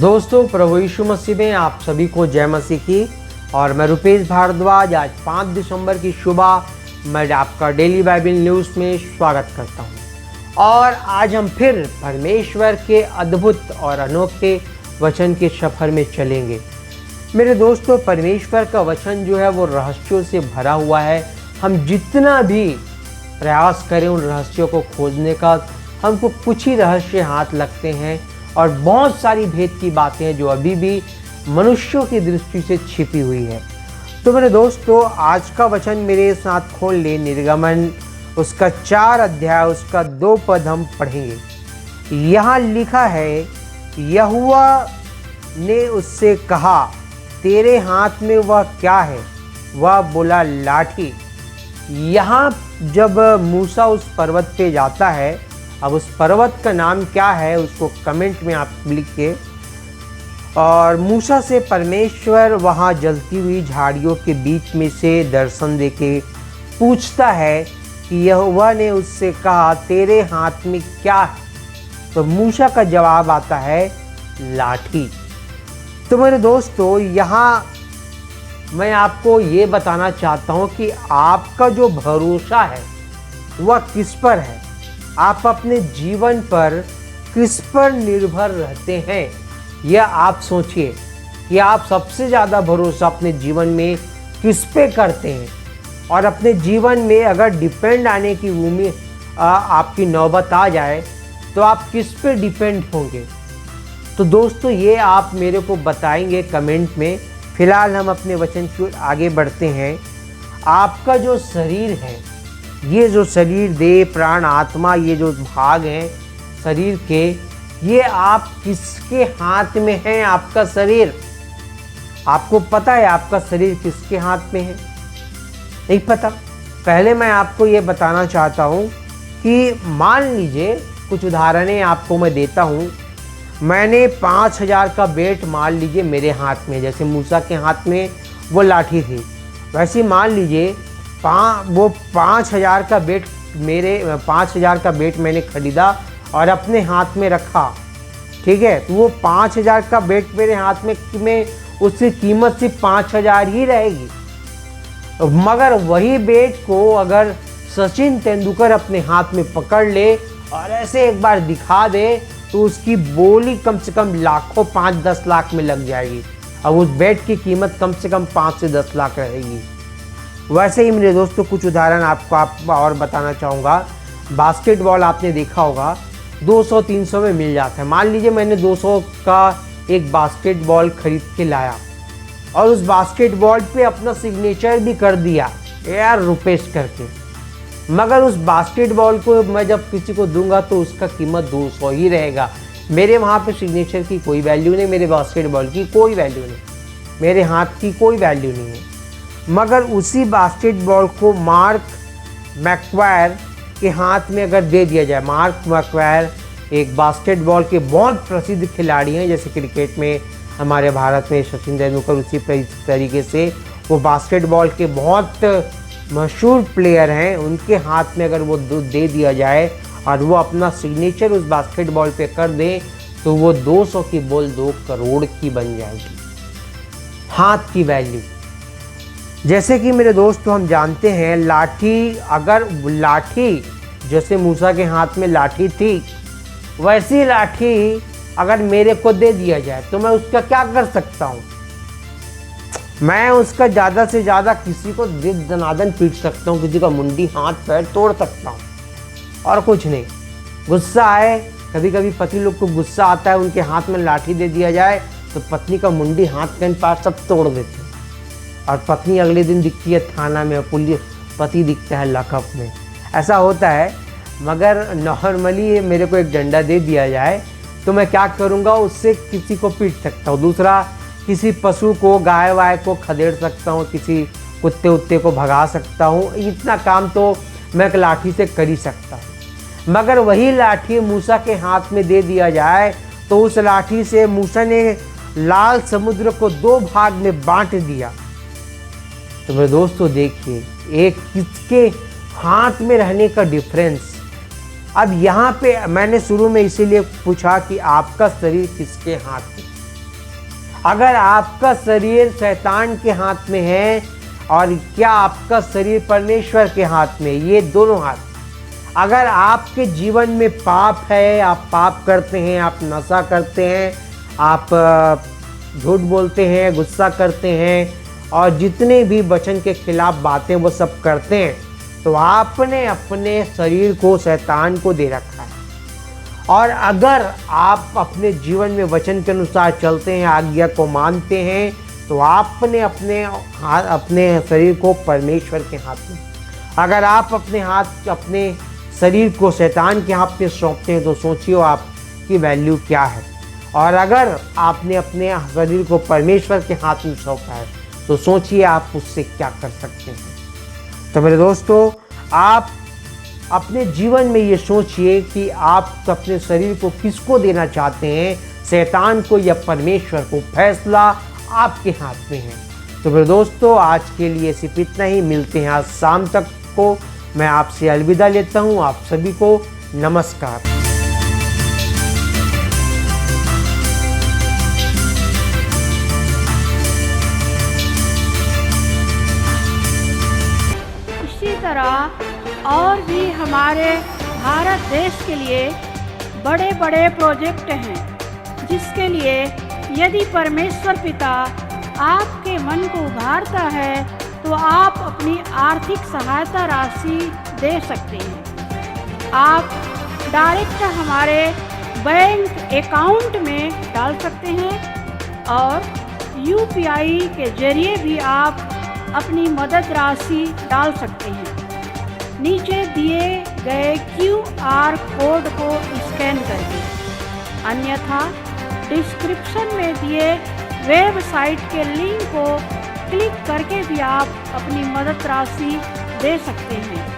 दोस्तों, प्रभु यीशु मसीह में आप सभी को जय मसीह की। और मैं रुपेश भारद्वाज आज 5 दिसंबर की सुबह मैं आपका डेली बाइबल न्यूज़ में स्वागत करता हूं। और आज हम फिर परमेश्वर के अद्भुत और अनोखे वचन के सफर में चलेंगे। मेरे दोस्तों, परमेश्वर का वचन जो है वो रहस्यों से भरा हुआ है। हम जितना भी प्रयास करें उन रहस्यों को खोजने का, हमको कुछ ही रहस्य हाथ लगते हैं और बहुत सारी भेद की बातें हैं जो अभी भी मनुष्यों की दृष्टि से छिपी हुई है। तो मेरे दोस्तों, आज का वचन मेरे साथ खोल ले। निर्गमन उसका 4 अध्याय उसका 2 पद हम पढ़ेंगे। यहाँ लिखा है, यहोवा ने उससे कहा, तेरे हाथ में वह क्या है? वह बोला, लाठी। यहाँ जब मूसा उस पर्वत पे जाता है, अब उस पर्वत का नाम क्या है उसको कमेंट में आप लिखिए। और मूसा से परमेश्वर वहाँ जलती हुई झाड़ियों के बीच में से दर्शन देके पूछता है कि यहोवा ने उससे कहा, तेरे हाथ में क्या है? तो मूसा का जवाब आता है, लाठी। तो मेरे दोस्तों, यहाँ मैं आपको ये बताना चाहता हूँ कि आपका जो भरोसा है वह किस पर है। आप अपने जीवन पर किस पर निर्भर रहते हैं, यह आप सोचिए कि आप सबसे ज़्यादा भरोसा अपने जीवन में किस पे करते हैं। और अपने जीवन में अगर डिपेंड आने की उम्मीद आपकी नौबत आ जाए तो आप किस पे डिपेंड होंगे? तो दोस्तों, ये आप मेरे को बताएंगे कमेंट में। फिलहाल हम अपने वचन की ओर आगे बढ़ते हैं। आपका जो शरीर है, ये जो शरीर, देह, प्राण, आत्मा, ये जो भाग हैं शरीर के, ये आप किसके हाथ में है? आपका शरीर, आपको पता है आपका शरीर किसके हाथ में है? नहीं पता। पहले मैं आपको ये बताना चाहता हूँ कि मान लीजिए, कुछ उदाहरणें आपको मैं देता हूँ। मैंने 5000 का बेट मान लीजिए मेरे हाथ में, जैसे मूसा के हाथ में वो लाठी थी, वैसे मान लीजिए वो 5000 का बेट मेरे 5000 का बेट मैंने खरीदा और अपने हाथ में रखा, ठीक है। तो वो 5000 का बेट मेरे हाथ में उसकी कीमत सिर्फ 5000 ही रहेगी। मगर वही बेट को अगर सचिन तेंदुलकर अपने हाथ में पकड़ ले और ऐसे एक बार दिखा दे तो उसकी बोली कम से कम लाखों, 5-10 लाख में लग जाएगी। अब उस बेट की कीमत कम से कम 5 से 10 लाख रहेगी। वैसे ही मेरे दोस्तों, कुछ उदाहरण आपको और बताना चाहूँगा। बास्केटबॉल आपने देखा होगा, 200-300 में मिल जाता है। मान लीजिए मैंने 200 का एक बास्केटबॉल खरीद के लाया और उस बास्केटबॉल पे अपना सिग्नेचर भी कर दिया, यार रुपेश करके। मगर उस बास्केटबॉल को मैं जब किसी को दूंगा तो उसका कीमत 200 ही रहेगा। मेरे वहाँ पे सिग्नेचर की कोई वैल्यू नहीं, मेरे बास्केटबॉल की कोई वैल्यू नहीं, मेरे हाथ की कोई वैल्यू नहीं है। मगर उसी बास्केटबॉल को मार्क मैक्वायर के हाथ में अगर दे दिया जाए, मार्क मैक्वायर एक बास्केटबॉल के बहुत प्रसिद्ध खिलाड़ी हैं, जैसे क्रिकेट में हमारे भारत में सचिन तेंदुलकर, उसी तरीके से वो बास्केटबॉल के बहुत मशहूर प्लेयर हैं। उनके हाथ में अगर वो दे दिया जाए और वो अपना सिग्नेचर उस बास्केटबॉल पे कर दे तो वो 200 की बॉल 2 करोड़ की बन जाएगी। हाथ की वैल्यू, जैसे कि मेरे दोस्तों हम जानते हैं, लाठी, अगर लाठी जैसे मूसा के हाथ में लाठी थी, वैसी लाठी अगर मेरे को दे दिया जाए तो मैं उसका क्या कर सकता हूँ? मैं उसका ज़्यादा से ज़्यादा किसी को दनादन पीट सकता हूँ, किसी का मुंडी हाथ पैर तोड़ सकता हूँ, और कुछ नहीं। गुस्सा आए, कभी कभी पति लोग को गुस्सा आता है, उनके हाथ में लाठी दे दिया जाए तो पत्नी का मुंडी, हाथ पैर सब तोड़ देते हैं। और पत्नी अगले दिन दिखती है थाना में, पुलिस, पति दिखता है लॉकअप में। ऐसा होता है। मगर नॉर्मली मेरे को एक डंडा दे दिया जाए तो मैं क्या करूँगा? उससे किसी को पीट सकता हूँ। दूसरा, किसी पशु को, गाय वाय को खदेड़ सकता हूँ, किसी कुत्ते उत्ते को भगा सकता हूँ। इतना काम तो मैं एक लाठी से कर ही सकता हूँ। मगर वही लाठी मूसा के हाथ में दे दिया जाए तो उस लाठी से मूसा ने लाल समुद्र को 2 भाग में बांट दिया। तो मेरे दोस्तों देखिए, एक किसके हाथ में रहने का डिफरेंस। अब यहाँ पे मैंने शुरू में इसीलिए पूछा कि आपका शरीर किसके हाथ में, अगर आपका शरीर शैतान के हाथ में है और क्या आपका शरीर परमेश्वर के हाथ में, ये दोनों हाथ। अगर आपके जीवन में पाप है, आप पाप करते हैं, आप नशा करते हैं, आप झूठ बोलते हैं, गुस्सा करते हैं और जितने भी वचन के खिलाफ बातें वो सब करते हैं, तो आपने अपने शरीर को शैतान को दे रखा है। और अगर आप अपने जीवन में वचन के अनुसार चलते हैं, आज्ञा को मानते हैं, तो आपने अपने शरीर को परमेश्वर के हाथ में। अगर आप अपने शरीर को शैतान के हाथ में सौंपते हैं, तो सोचिए आपकी वैल्यू क्या है। और अगर आपने अपने शरीर को परमेश्वर के हाथ में सौंपा है, तो सोचिए आप उससे क्या कर सकते हैं। तो मेरे दोस्तों, आप अपने जीवन में ये सोचिए कि आप अपने शरीर को किसको देना चाहते हैं, शैतान को या परमेश्वर को। फैसला आपके हाथ में है। तो मेरे दोस्तों, आज के लिए सिर्फ इतना ही। मिलते हैं आज शाम तक को। मैं आपसे अलविदा लेता हूँ। आप सभी को नमस्कार। इसी तरह और भी हमारे भारत देश के लिए बड़े बड़े प्रोजेक्ट हैं, जिसके लिए यदि परमेश्वर पिता आपके मन को उभारता है, तो आप अपनी आर्थिक सहायता राशि दे सकते हैं। आप डायरेक्ट हमारे बैंक अकाउंट में डाल सकते हैं और UPI के जरिए भी आप अपनी मदद राशि डाल सकते हैं। नीचे दिए गए QR कोड को स्कैन करके, अन्यथा डिस्क्रिप्शन में दिए वेबसाइट के लिंक को क्लिक करके भी आप अपनी मदद राशि दे सकते हैं।